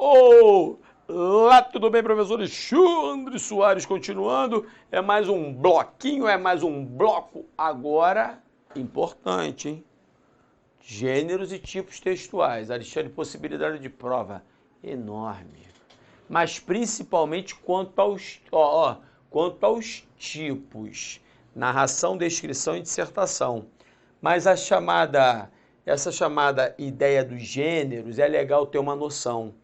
Olá, tudo bem, professor Alexandre Soares, continuando, é mais um bloquinho, é mais um bloco, agora, importante, hein? Gêneros e tipos textuais, Alexandre, possibilidade de prova enorme, mas principalmente quanto aos tipos, narração, descrição e dissertação, mas essa chamada ideia dos gêneros é legal ter uma noção.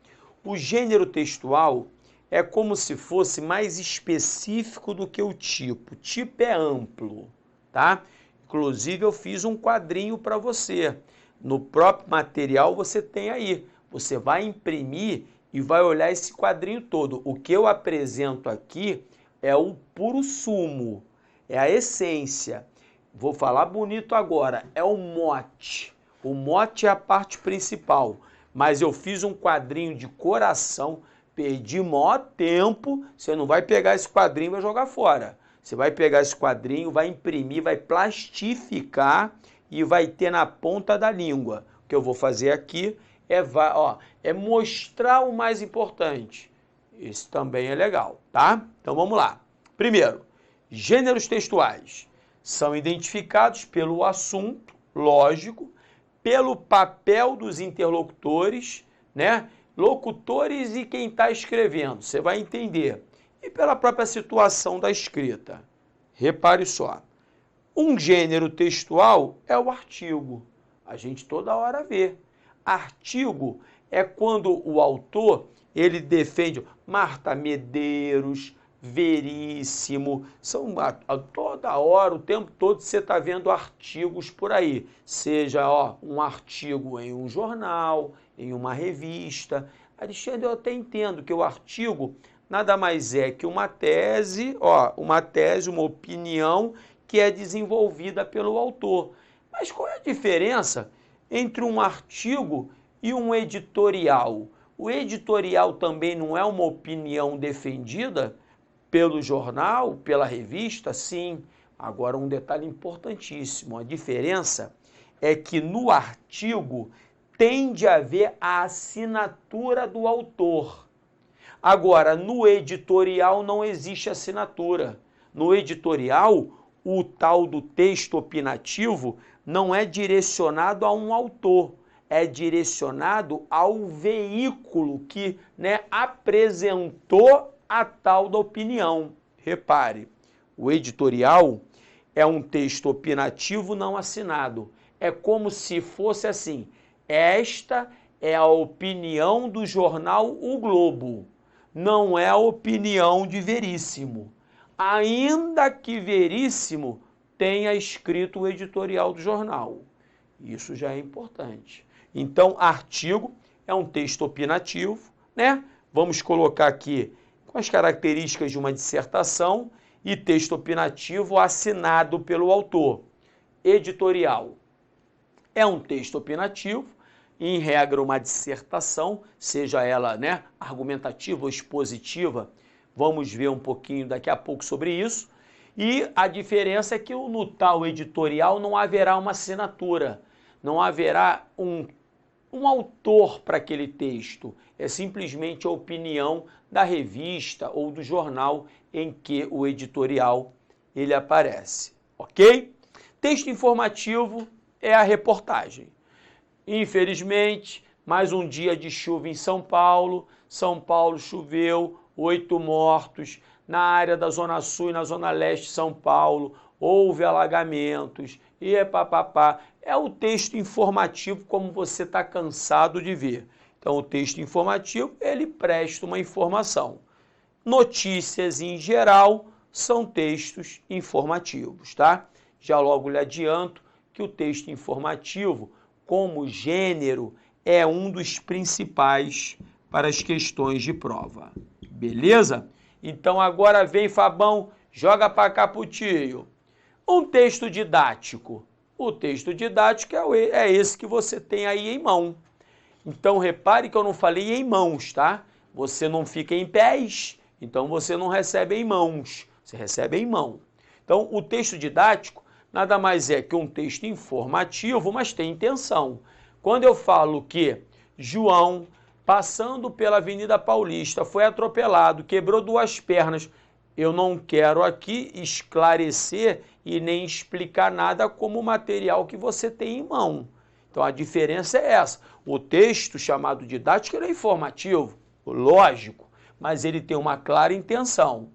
O gênero textual é como se fosse mais específico do que o tipo. O tipo é amplo, tá? Inclusive eu fiz um quadrinho para você. No próprio material você tem aí. Você vai imprimir e vai olhar esse quadrinho todo. O que eu apresento aqui é o puro sumo, é a essência. Vou falar bonito agora, é o mote. O mote é a parte principal. Mas eu fiz um quadrinho de coração, perdi maior tempo, você não vai pegar esse quadrinho e vai jogar fora. Você vai pegar esse quadrinho, vai imprimir, vai plastificar e vai ter na ponta da língua. O que eu vou fazer aqui é mostrar o mais importante. Isso também é legal, tá? Então vamos lá. Primeiro, gêneros textuais são identificados pelo assunto, lógico, pelo papel dos interlocutores, né? Locutores e quem está escrevendo, você vai entender. E pela própria situação da escrita. Repare só, um gênero textual é o artigo. A gente toda hora vê. Artigo é quando o autor, ele defende Marta Medeiros, Veríssimo, são toda hora, o tempo todo você está vendo artigos por aí, seja um artigo em um jornal, em uma revista. Alexandre, eu até entendo que o artigo nada mais é que uma tese, uma opinião que é desenvolvida pelo autor. Mas qual é a diferença entre um artigo e um editorial? O editorial também não é uma opinião defendida pelo jornal, pela revista? Sim. Agora, um detalhe importantíssimo, a diferença é que no artigo tende a haver a assinatura do autor. Agora, no editorial não existe assinatura. No editorial, o tal do texto opinativo não é direcionado a um autor, é direcionado ao veículo que, apresentou a tal da opinião. Repare, o editorial é um texto opinativo não assinado. É como se fosse assim, esta é a opinião do jornal O Globo, não é a opinião de Veríssimo. Ainda que Veríssimo tenha escrito o editorial do jornal. Isso já é importante. Então, artigo é um texto opinativo, né? Vamos colocar aqui com as características de uma dissertação, e texto opinativo assinado pelo autor. Editorial é um texto opinativo, em regra uma dissertação, seja ela argumentativa ou expositiva, vamos ver um pouquinho daqui a pouco sobre isso, e a diferença é que no tal editorial não haverá uma assinatura, não haverá um autor para aquele texto, é simplesmente a opinião da revista ou do jornal em que o editorial ele aparece, ok? Texto informativo é a reportagem. Infelizmente, mais um dia de chuva em São Paulo choveu, 8 mortos, na área da Zona Sul e na Zona Leste de São Paulo, houve alagamentos, é o texto informativo como você está cansado de ver. Então, o texto informativo, ele presta uma informação. Notícias, em geral, são textos informativos, tá? Já logo lhe adianto que o texto informativo, como gênero, é um dos principais para as questões de prova. Beleza? Então, agora vem, Fabão, joga para cá pro tio. Um texto didático. O texto didático é esse que você tem aí em mão. Então, repare que eu não falei em mãos, tá? Você não fica em pés, então você não recebe em mãos, você recebe em mão. Então, o texto didático nada mais é que um texto informativo, mas tem intenção. Quando eu falo que João passando pela Avenida Paulista, foi atropelado, quebrou 2 pernas. Eu não quero aqui esclarecer e nem explicar nada como o material que você tem em mão. Então a diferença é essa. O texto chamado didático ele é informativo, lógico, mas ele tem uma clara intenção,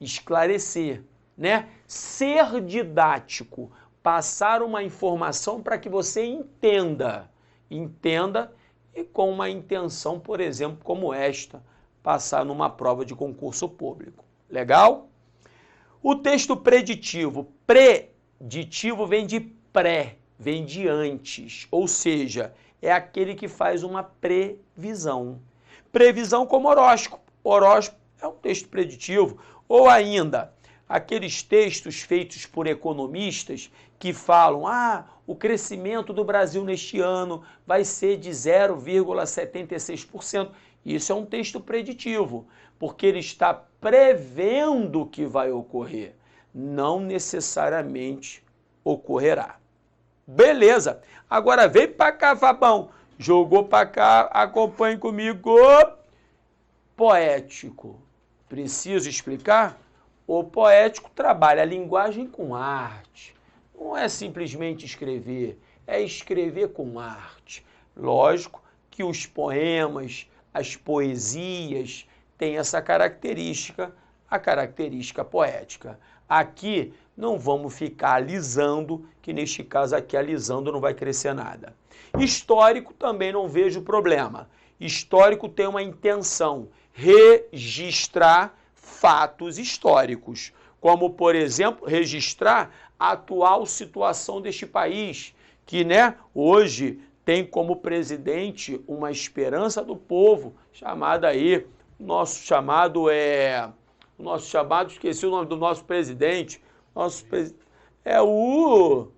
esclarecer, né? Ser didático, passar uma informação para que você entenda e com uma intenção, por exemplo, como esta, passar numa prova de concurso público. Legal? O texto preditivo. Preditivo vem de pré, vem de antes, ou seja, é aquele que faz uma previsão. Previsão como horóscopo. Horóscopo é um texto preditivo. Ou ainda, aqueles textos feitos por economistas que falam, o crescimento do Brasil neste ano vai ser de 0,76%. Isso é um texto preditivo, porque ele está prevendo o que vai ocorrer. Não necessariamente ocorrerá. Beleza. Agora vem para cá, Fabão. Jogou para cá, acompanhe comigo. Poético. Preciso explicar? O poético trabalha a linguagem com arte. Não é simplesmente escrever, é escrever com arte. Lógico que os poemas, as poesias têm essa característica, a característica poética. Aqui não vamos ficar alisando, que neste caso aqui alisando não vai crescer nada. Histórico também não vejo problema. Histórico tem uma intenção, registrar fatos históricos, como, por exemplo, registrar a atual situação deste país, que, né, hoje tem como presidente uma esperança do povo, chamada aí, esqueci o nome do nosso presidente, é o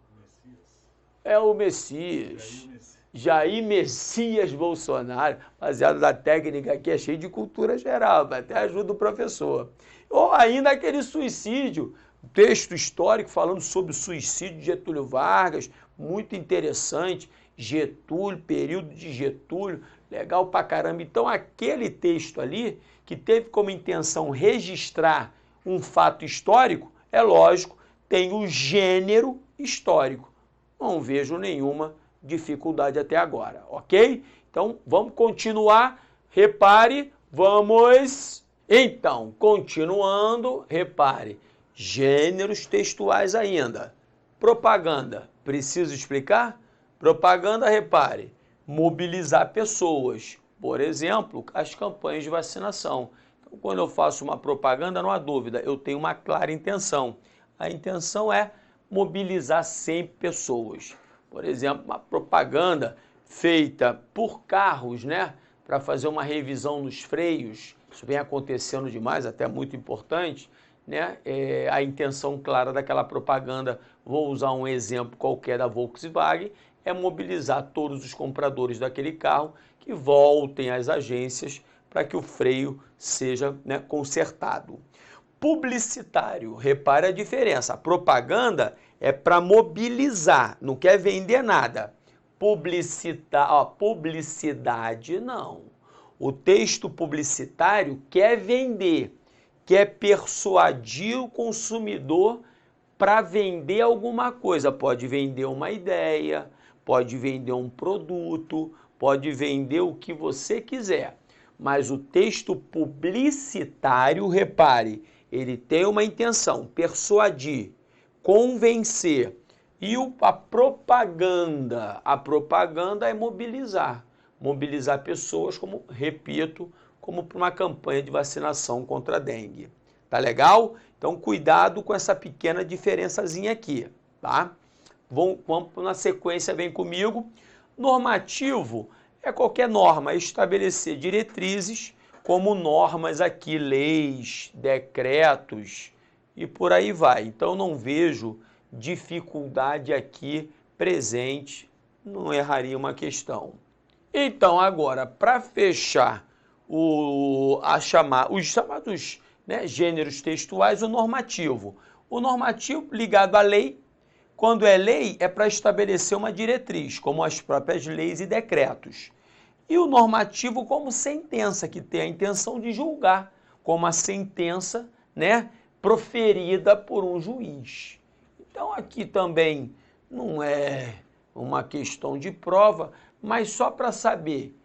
Messias. Jair Messias Bolsonaro, baseado na técnica aqui, é cheio de cultura geral, até ajuda o professor. Ou ainda aquele suicídio, texto histórico falando sobre o suicídio de Getúlio Vargas, muito interessante, Getúlio, período de Getúlio, legal pra caramba. Então aquele texto ali, que teve como intenção registrar um fato histórico, é lógico, tem o gênero histórico. Não vejo nenhuma dificuldade até agora, ok? Então, vamos continuar. Repare, vamos... Então, continuando, repare, gêneros textuais ainda. Propaganda, preciso explicar? Propaganda, repare, mobilizar pessoas. Por exemplo, as campanhas de vacinação. Então, quando eu faço uma propaganda, não há dúvida, eu tenho uma clara intenção. A intenção é mobilizar sempre pessoas. Por exemplo, uma propaganda feita por carros, né? Para fazer uma revisão nos freios, isso vem acontecendo demais, até muito importante, né? A intenção clara daquela propaganda, vou usar um exemplo qualquer da Volkswagen, é mobilizar todos os compradores daquele carro que voltem às agências para que o freio seja, né, consertado. Publicitário, repare a diferença, a propaganda é para mobilizar, não quer vender nada. Publicidade não. O texto publicitário quer vender, quer persuadir o consumidor para vender alguma coisa. Pode vender uma ideia, pode vender um produto, pode vender o que você quiser. Mas o texto publicitário, repare, ele tem uma intenção, persuadir, convencer. E a propaganda é mobilizar pessoas, como, repito, como para uma campanha de vacinação contra a dengue. Tá legal? Então, cuidado com essa pequena diferençazinha aqui, tá? Vamos na sequência, vem comigo. Normativo é qualquer norma, estabelecer diretrizes, como normas aqui, leis, decretos e por aí vai. Então, não vejo dificuldade aqui presente, não erraria uma questão. Então, agora, para fechar os chamados, né, gêneros textuais, o normativo. O normativo ligado à lei, quando é lei, é para estabelecer uma diretriz, como as próprias leis e decretos. E o normativo como sentença, que tem a intenção de julgar, como a sentença, né, proferida por um juiz. Então aqui também não é uma questão de prova, mas só para saber,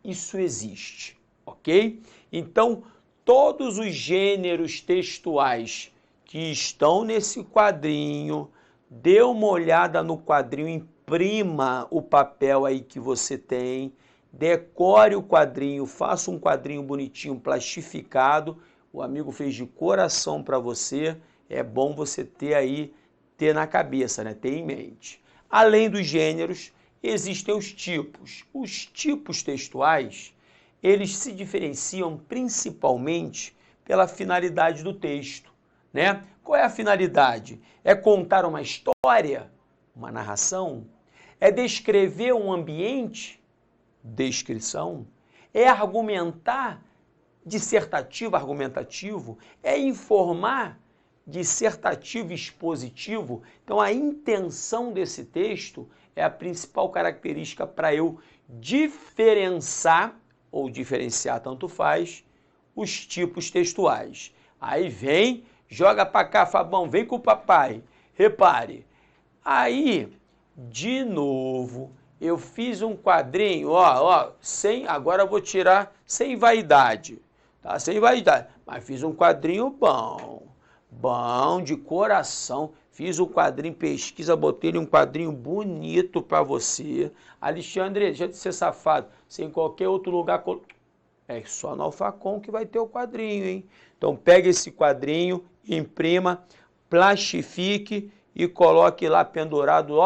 isso existe, ok? Então, todos os gêneros textuais que estão nesse quadrinho, dê uma olhada no quadrinho, imprima o papel aí que você tem, decore o quadrinho, faça um quadrinho bonitinho, plastificado, o amigo fez de coração para você, é bom você ter aí, ter na cabeça, né? Ter em mente. Além dos gêneros, existem os tipos. Os tipos textuais, eles se diferenciam principalmente pela finalidade do texto, né? Qual é a finalidade? É contar uma história, uma narração? É descrever um ambiente? Descrição? É argumentar? Dissertativo, argumentativo? É informar? Dissertativo, expositivo? Então, a intenção desse texto é a principal característica para eu diferenciar, ou diferenciar, tanto faz, os tipos textuais. Aí vem, joga para cá, Fabão, vem com o papai. Repare, aí, de novo, eu fiz um quadrinho, sem, agora eu vou tirar sem vaidade, tá? Sem vaidade, mas fiz um quadrinho bom, de coração. Fiz um quadrinho, pesquisa, botei um quadrinho bonito para você. Alexandre, deixa de ser safado, sem qualquer outro lugar. É só no Alfacom que vai ter o quadrinho, hein? Então pega esse quadrinho, imprima, plastifique e coloque lá pendurado,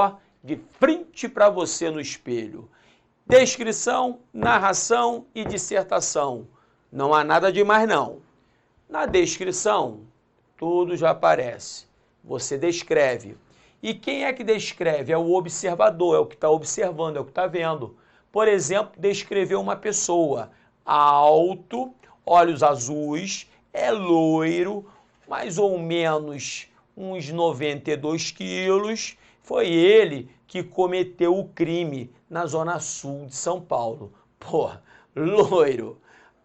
de frente para você no espelho. Descrição, narração e dissertação. Não há nada de mais não. Na descrição, tudo já aparece. Você descreve. E quem é que descreve? É o observador, é o que está observando, é o que está vendo. Por exemplo, descrever uma pessoa alto, olhos azuis, é loiro, mais ou menos uns 92 quilos. Foi ele que cometeu o crime na zona sul de São Paulo. Pô, loiro,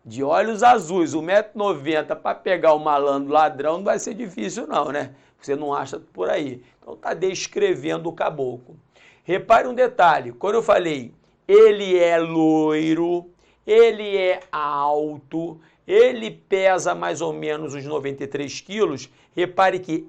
de olhos azuis, 1,90 m para pegar o malandro ladrão não vai ser difícil não, né? Você não acha por aí. Então tá descrevendo o caboclo. Repare um detalhe, quando eu falei ele é loiro, ele é alto, ele pesa mais ou menos uns 93 quilos, repare que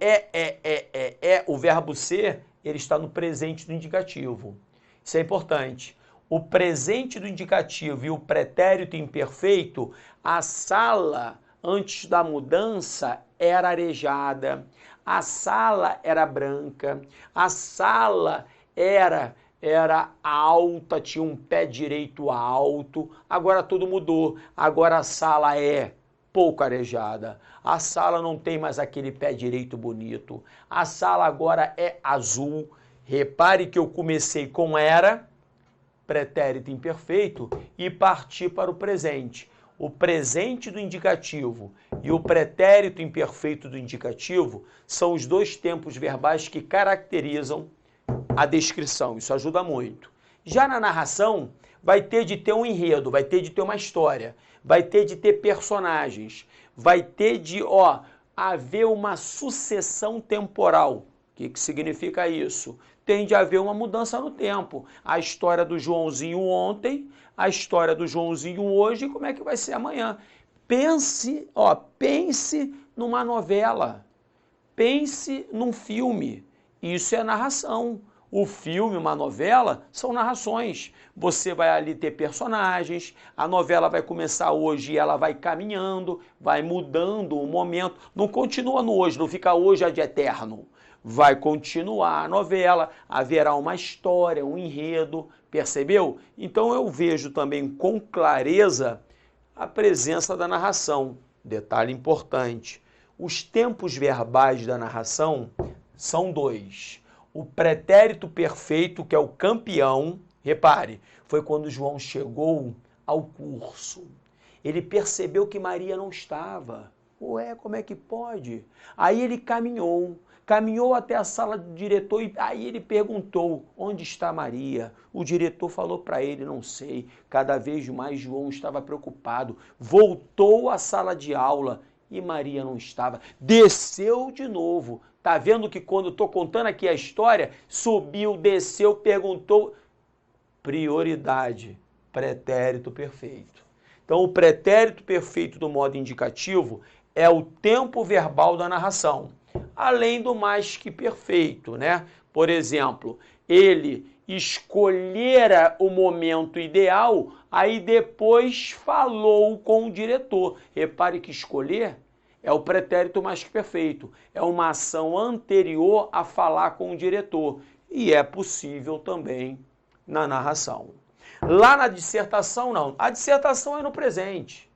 o verbo ser, ele está no presente do indicativo. Isso é importante. O presente do indicativo e o pretérito imperfeito, a sala, antes da mudança, era arejada, a sala era branca, a sala era alta, tinha um pé direito alto, agora tudo mudou, agora a sala é pouco arejada, a sala não tem mais aquele pé direito bonito, a sala agora é azul. Repare que eu comecei com era, pretérito imperfeito, e parti para o presente. O presente do indicativo e o pretérito imperfeito do indicativo são os dois tempos verbais que caracterizam a descrição. Isso ajuda muito. Já na narração, vai ter de ter um enredo, vai ter de ter uma história, vai ter de ter personagens, vai ter de haver uma sucessão temporal. O que significa isso? Tem de haver uma mudança no tempo. A história do Joãozinho ontem, a história do Joãozinho hoje, e como é que vai ser amanhã. Pense numa novela, pense num filme. Isso é narração. O filme, uma novela, são narrações. Você vai ali ter personagens, a novela vai começar hoje e ela vai caminhando, vai mudando o momento. Não continua no hoje, não fica hoje ad eterno. Vai continuar a novela, haverá uma história, um enredo, percebeu? Então eu vejo também com clareza a presença da narração. Detalhe importante, os tempos verbais da narração são dois. O pretérito perfeito, que é o campeão, repare, foi quando João chegou ao curso. Ele percebeu que Maria não estava. Ué, como é que pode? Aí ele caminhou Caminhou até a sala do diretor e aí ele perguntou, onde está Maria? O diretor falou para ele, não sei. Cada vez mais João estava preocupado. Voltou à sala de aula e Maria não estava. Desceu de novo. Tá vendo que quando eu estou contando aqui a história, subiu, desceu, perguntou. Prioridade, pretérito perfeito. Então o pretérito perfeito do modo indicativo é o tempo verbal da narração. Além do mais que perfeito, né? Por exemplo, ele escolhera o momento ideal, aí depois falou com o diretor. Repare que escolher é o pretérito mais que perfeito. É uma ação anterior a falar com o diretor. E é possível também na narração. Lá na dissertação, não. A dissertação é no presente.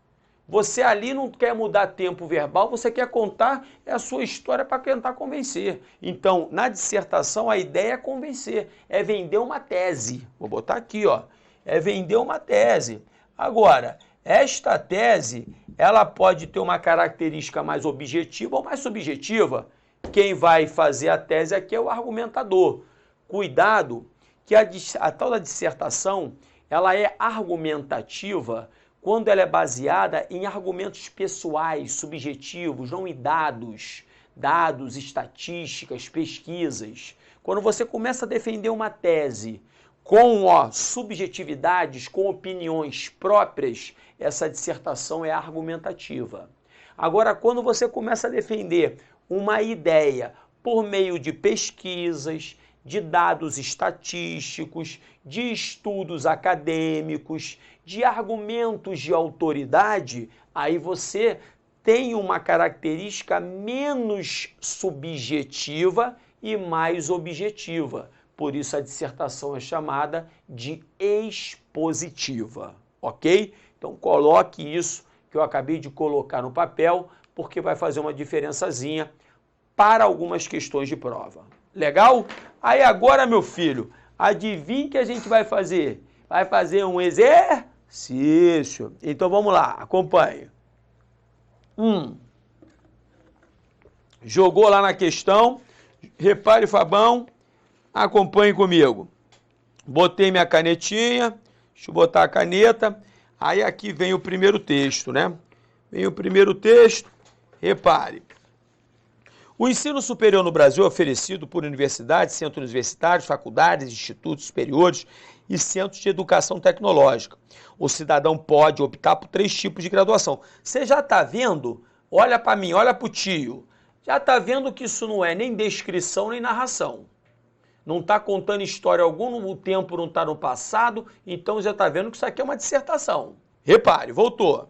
Você ali não quer mudar tempo verbal, você quer contar a sua história para tentar convencer. Então, na dissertação, a ideia é convencer, é vender uma tese. Vou botar aqui, ó. É vender uma tese. Agora, esta tese, ela pode ter uma característica mais objetiva ou mais subjetiva. Quem vai fazer a tese aqui é o argumentador. Cuidado, que a tal da dissertação, ela é argumentativa quando ela é baseada em argumentos pessoais, subjetivos, não em dados, estatísticas, pesquisas. Quando você começa a defender uma tese com subjetividades, com opiniões próprias, essa dissertação é argumentativa. Agora, quando você começa a defender uma ideia por meio de pesquisas, de dados estatísticos, de estudos acadêmicos, de argumentos de autoridade, aí você tem uma característica menos subjetiva e mais objetiva. Por isso a dissertação é chamada de expositiva, ok? Então coloque isso que eu acabei de colocar no papel, porque vai fazer uma diferençazinha para algumas questões de prova. Legal? Aí agora, meu filho, adivinha o que a gente vai fazer? Vai fazer um exercício. Então vamos lá, acompanhe. Jogou lá na questão. Repare, Fabão, acompanhe comigo. Botei minha canetinha, deixa eu botar a caneta. Aí aqui vem o primeiro texto, né? Vem o primeiro texto, repare. O ensino superior no Brasil é oferecido por universidades, centros universitários, faculdades, institutos superiores e centros de educação tecnológica. O cidadão pode optar por 3 tipos de graduação. Você já está vendo? Olha para mim, olha para o tio. Já está vendo que isso não é nem descrição nem narração. Não está contando história alguma, o tempo não está no passado, então já está vendo que isso aqui é uma dissertação. Repare, voltou.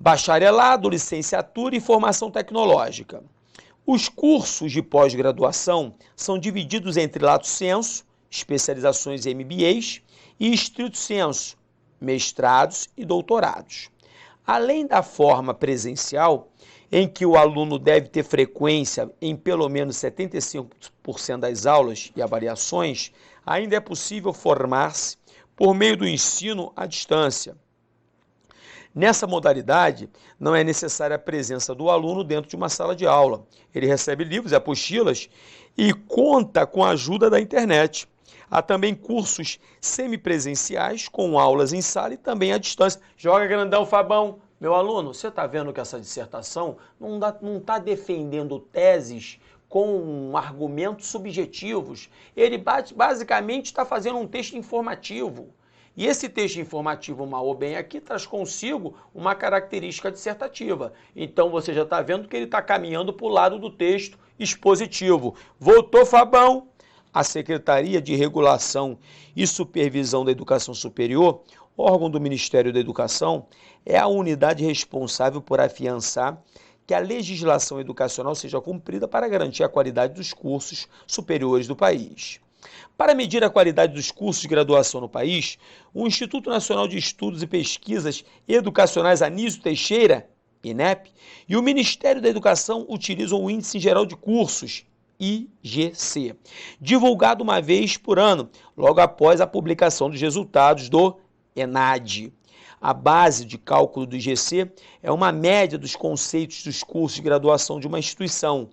Bacharelado, licenciatura e formação tecnológica. Os cursos de pós-graduação são divididos entre lato sensu, especializações em MBAs, e estrito sensu, mestrados e doutorados. Além da forma presencial, em que o aluno deve ter frequência em pelo menos 75% das aulas e avaliações, ainda é possível formar-se por meio do ensino à distância. Nessa modalidade, não é necessária a presença do aluno dentro de uma sala de aula. Ele recebe livros e apostilas e conta com a ajuda da internet. Há também cursos semipresenciais com aulas em sala e também à distância. Joga grandão, Fabão. Meu aluno, você está vendo que essa dissertação não está defendendo teses com argumentos subjetivos. Ele basicamente está fazendo um texto informativo. E esse texto informativo, mal ou bem aqui, traz consigo uma característica dissertativa. Então você já está vendo que ele está caminhando para o lado do texto expositivo. Voltou, Fabão? A Secretaria de Regulação e Supervisão da Educação Superior, órgão do Ministério da Educação, é a unidade responsável por afiançar que a legislação educacional seja cumprida para garantir a qualidade dos cursos superiores do país. Para medir a qualidade dos cursos de graduação no país, o Instituto Nacional de Estudos e Pesquisas Educacionais Anísio Teixeira, INEP, e o Ministério da Educação utilizam o Índice Geral de Cursos, IGC, divulgado uma vez por ano, logo após a publicação dos resultados do ENAD. A base de cálculo do IGC é uma média dos conceitos dos cursos de graduação de uma instituição.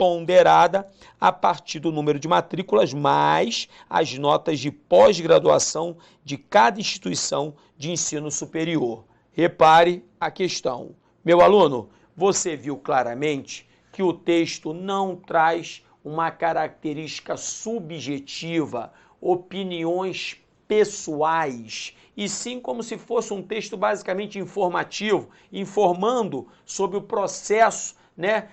ponderada a partir do número de matrículas mais as notas de pós-graduação de cada instituição de ensino superior. Repare a questão. Meu aluno, você viu claramente que o texto não traz uma característica subjetiva, opiniões pessoais, e sim como se fosse um texto basicamente informativo, informando sobre o processo, né,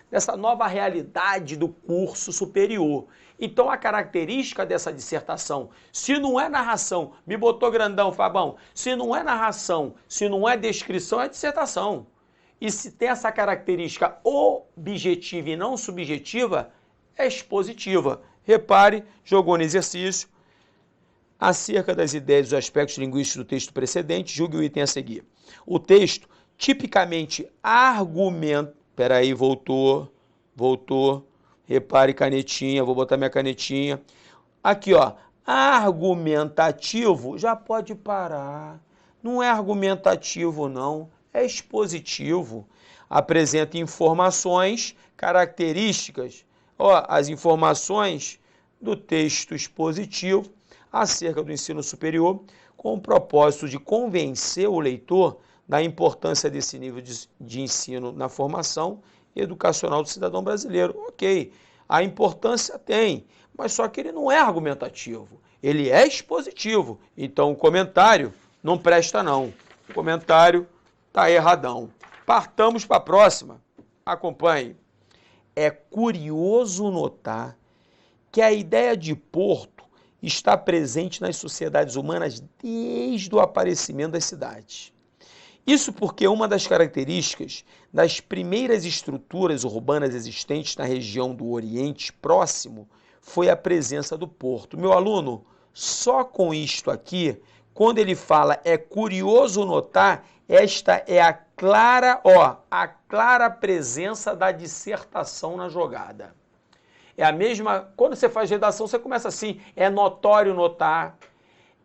dessa nova realidade do curso superior. Então a característica dessa dissertação, se não é narração, me botou grandão, Fabão, se não é narração, se não é descrição, é dissertação. E se tem essa característica objetiva e não subjetiva, é expositiva. Repare, jogou no exercício, acerca das ideias e dos aspectos linguísticos do texto precedente, julgue o item a seguir. O texto tipicamente argumenta... Peraí, voltou. Repare canetinha, vou botar minha canetinha. Aqui, ó, argumentativo, já pode parar. Não é argumentativo, não, é expositivo. Apresenta informações, características, ó, as informações do texto expositivo acerca do ensino superior, com o propósito de convencer o leitor da importância desse nível de ensino na formação educacional do cidadão brasileiro. Ok, a importância tem, mas só que ele não é argumentativo, ele é expositivo. Então o comentário não presta não, o comentário está erradão. Partamos para a próxima, acompanhe. É curioso notar que a ideia de porto está presente nas sociedades humanas desde o aparecimento das cidades. Isso porque uma das características das primeiras estruturas urbanas existentes na região do Oriente Próximo foi a presença do porto. Meu aluno, só com isto aqui, quando ele fala é curioso notar, esta é a clara presença da dissertação na jogada. É a mesma, quando você faz redação, você começa assim, é notório notar,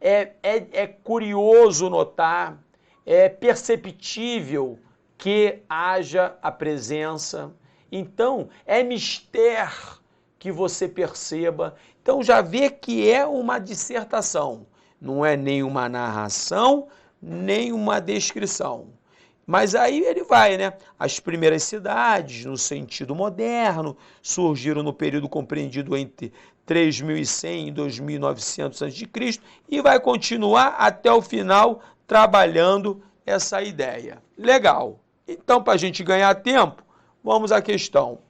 é curioso notar, é perceptível que haja a presença. Então, é mister que você perceba. Então, já vê que é uma dissertação. Não é nem uma narração, nem uma descrição. Mas aí ele vai, né? As primeiras cidades, no sentido moderno, surgiram no período compreendido entre 3100 e 2900 a.C. e vai continuar até o final trabalhando essa ideia. Legal. Então, para a gente ganhar tempo, vamos à questão.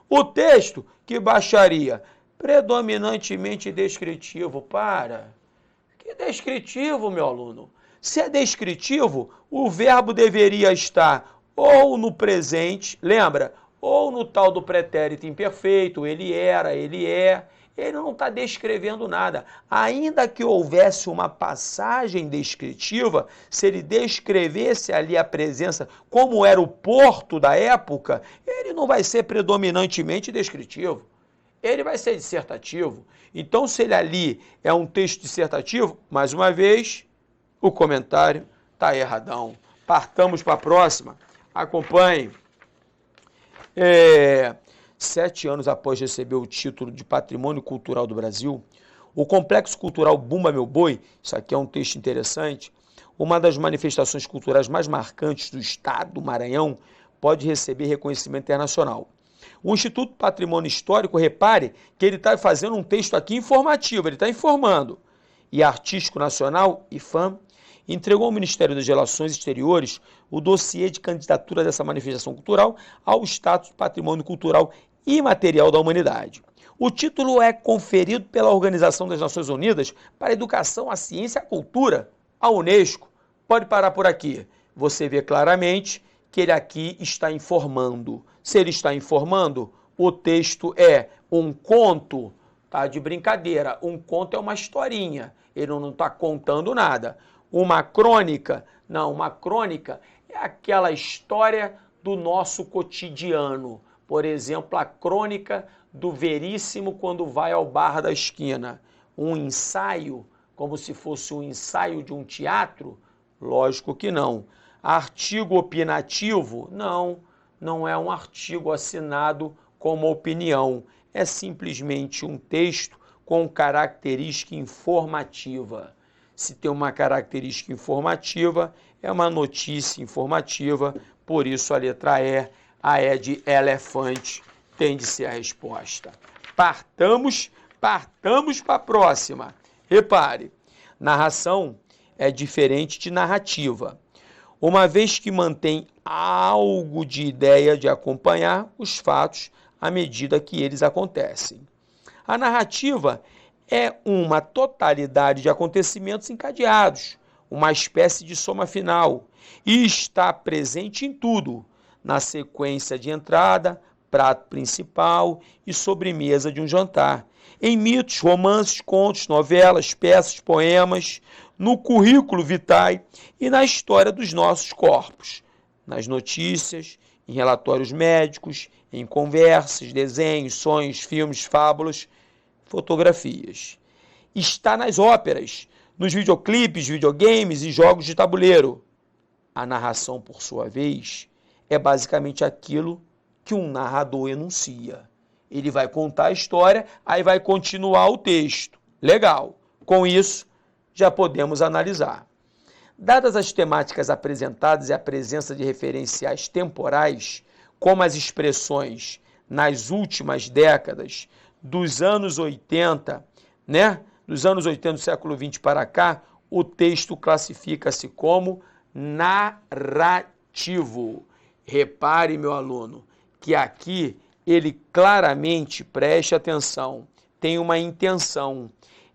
O texto que baixaria predominantemente descritivo. Que descritivo, meu aluno? Se é descritivo, o verbo deveria estar ou no presente, lembra? Ou no tal do pretérito imperfeito, ele era, ele é. Ele não está descrevendo nada. Ainda que houvesse uma passagem descritiva, se ele descrevesse ali a presença, como era o porto da época, ele não vai ser predominantemente descritivo. Ele vai ser dissertativo. Então, se ele ali é um texto dissertativo, mais uma vez, o comentário está erradão. Partamos para a próxima. Acompanhe. 7 anos após receber o título de Patrimônio Cultural do Brasil, o Complexo Cultural Bumba Meu Boi, isso aqui é um texto interessante, uma das manifestações culturais mais marcantes do estado do Maranhão, pode receber reconhecimento internacional. O Instituto Patrimônio Histórico, repare que ele está fazendo um texto aqui informativo, ele está informando. E Artístico Nacional, IFAM, entregou ao Ministério das Relações Exteriores o dossiê de candidatura dessa manifestação cultural ao status de Patrimônio Cultural Imaterial da Humanidade. O título é conferido pela Organização das Nações Unidas para a Educação, a Ciência e a Cultura, a Unesco. Pode parar por aqui. Você vê claramente que ele aqui está informando. Se ele está informando, o texto é um conto, tá? De brincadeira. Um conto é uma historinha. Ele não está contando nada. Uma crônica? Não, uma crônica é aquela história do nosso cotidiano. Por exemplo, a crônica do Veríssimo quando vai ao bar da esquina. Um ensaio, como se fosse um ensaio de um teatro? Lógico que não. Artigo opinativo? Não, não é um artigo assinado como opinião. É simplesmente um texto com característica informativa. Se tem uma característica informativa, é uma notícia informativa, por isso a letra E, a E de elefante, tem de ser a resposta. Partamos para a próxima. Repare, narração é diferente de narrativa, uma vez que mantém algo de ideia de acompanhar os fatos à medida que eles acontecem. A narrativa é uma totalidade de acontecimentos encadeados, uma espécie de soma final, e está presente em tudo, na sequência de entrada, prato principal e sobremesa de um jantar, em mitos, romances, contos, novelas, peças, poemas, no currículo vitae e na história dos nossos corpos, nas notícias, em relatórios médicos, em conversas, desenhos, sonhos, filmes, fábulas, fotografias. Está nas óperas, nos videoclipes, videogames e jogos de tabuleiro. A narração, por sua vez, é basicamente aquilo que um narrador enuncia. Ele vai contar a história, aí vai continuar o texto. Legal. Com isso, já podemos analisar. Dadas as temáticas apresentadas e a presença de referenciais temporais, como as expressões nas últimas décadas, dos anos 80, dos anos 80 do século XX para cá, o texto classifica-se como narrativo. Repare, meu aluno, que aqui ele claramente, preste atenção, tem uma intenção.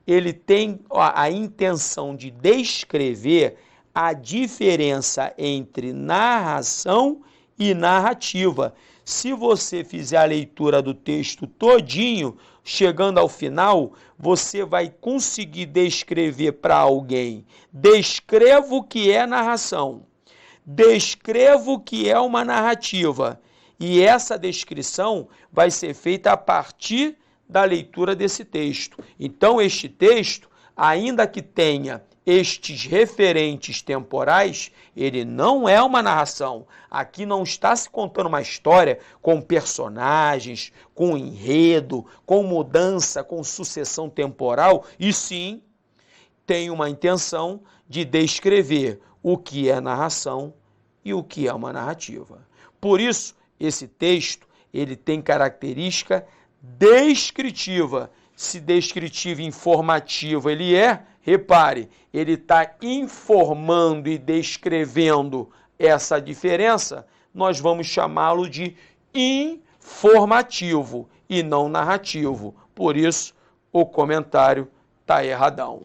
Ele tem a intenção de descrever a diferença entre narração e narrativa. Se você fizer a leitura do texto todinho, chegando ao final, você vai conseguir descrever para alguém. Descreva o que é narração. Descreva o que é uma narrativa. E essa descrição vai ser feita a partir da leitura desse texto. Então, este texto, ainda que tenha estes referentes temporais, ele não é uma narração. Aqui não está se contando uma história com personagens, com enredo, com mudança, com sucessão temporal, e sim tem uma intenção de descrever o que é narração e o que é uma narrativa. Por isso, esse texto ele tem característica descritiva. Se descritivo e informativo ele é, repare, ele está informando e descrevendo essa diferença, nós vamos chamá-lo de informativo e não narrativo. Por isso, o comentário está erradão.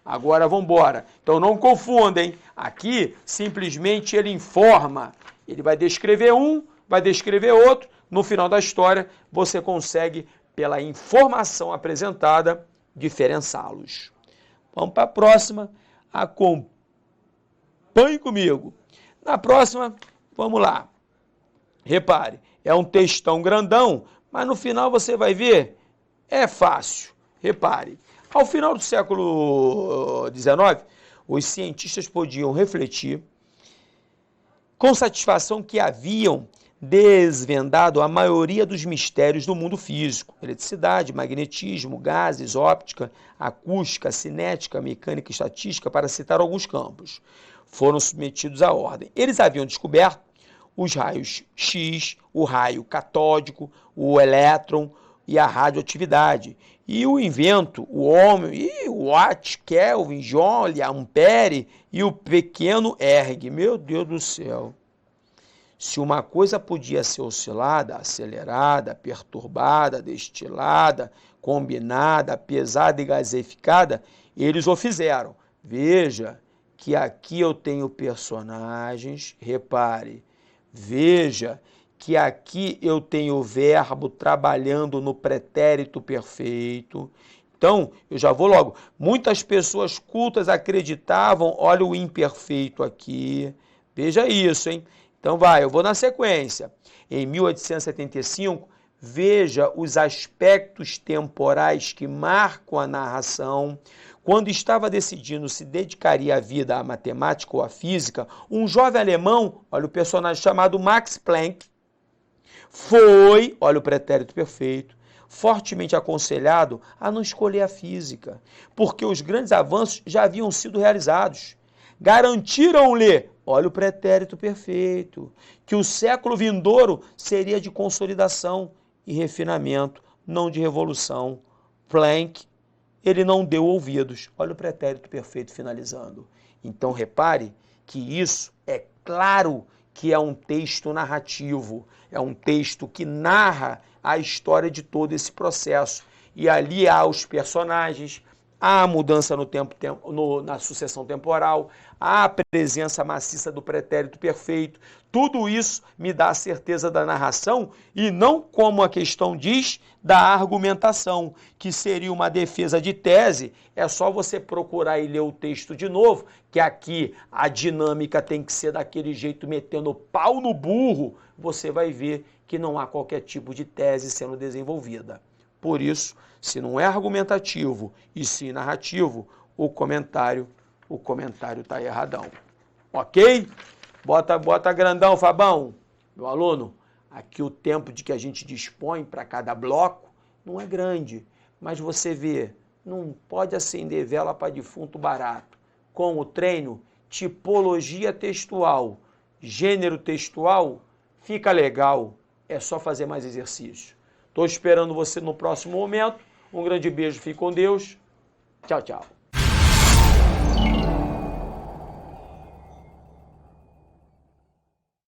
Agora vamos embora. Então não confundem. Aqui, simplesmente ele informa. Ele vai descrever um, vai descrever outro. No final da história, você consegue, pela informação apresentada, diferenciá-los. Vamos para a próxima. Acompanhe comigo. Na próxima, vamos lá. Repare, é um textão grandão, mas no final você vai ver, é fácil. Repare, ao final do século XIX, os cientistas podiam refletir com satisfação que haviam desvendado a maioria dos mistérios do mundo físico: eletricidade, magnetismo, gases, óptica, acústica, cinética, mecânica e estatística, para citar alguns campos. Foram submetidos à ordem. Eles haviam descoberto os raios X, o raio catódico, o elétron e a radioatividade. E o invento, o homem, e o Watt, Kelvin, Joule, Ampere e o pequeno Erg. Meu Deus do céu! Se uma coisa podia ser oscilada, acelerada, perturbada, destilada, combinada, pesada e gaseificada, eles o fizeram. Veja que aqui eu tenho personagens, repare, veja que aqui eu tenho o verbo trabalhando no pretérito perfeito. Então, eu já vou logo. Muitas pessoas cultas acreditavam, olha o imperfeito aqui, veja isso, hein? Então vai, eu vou na sequência. Em 1875, veja os aspectos temporais que marcam a narração. Quando estava decidindo se dedicaria a vida à matemática ou à física, um jovem alemão, olha o personagem chamado Max Planck, foi, olha o pretérito perfeito, fortemente aconselhado a não escolher a física, porque os grandes avanços já haviam sido realizados. Garantiram-lhe, olha o pretérito perfeito, que o século vindouro seria de consolidação e refinamento, não de revolução. Planck, ele não deu ouvidos. Olha o pretérito perfeito finalizando. Então repare que isso é claro que é um texto narrativo, é um texto que narra a história de todo esse processo. E ali há os personagens, há a mudança no tempo, na sucessão temporal, há a presença maciça do pretérito perfeito. Tudo isso me dá a certeza da narração e não, como a questão diz, da argumentação, que seria uma defesa de tese. É só você procurar e ler o texto de novo, que aqui a dinâmica tem que ser daquele jeito, metendo pau no burro, você vai ver que não há qualquer tipo de tese sendo desenvolvida. Por isso, se não é argumentativo e sim narrativo, o comentário está erradão. Ok? Bota grandão, Fabão. Meu aluno, aqui o tempo de que a gente dispõe para cada bloco não é grande, mas você vê, não pode acender vela para defunto barato. Com o treino, tipologia textual, gênero textual, fica legal. É só fazer mais exercício. Estou esperando você no próximo momento. Um grande beijo, fique com Deus. Tchau, tchau.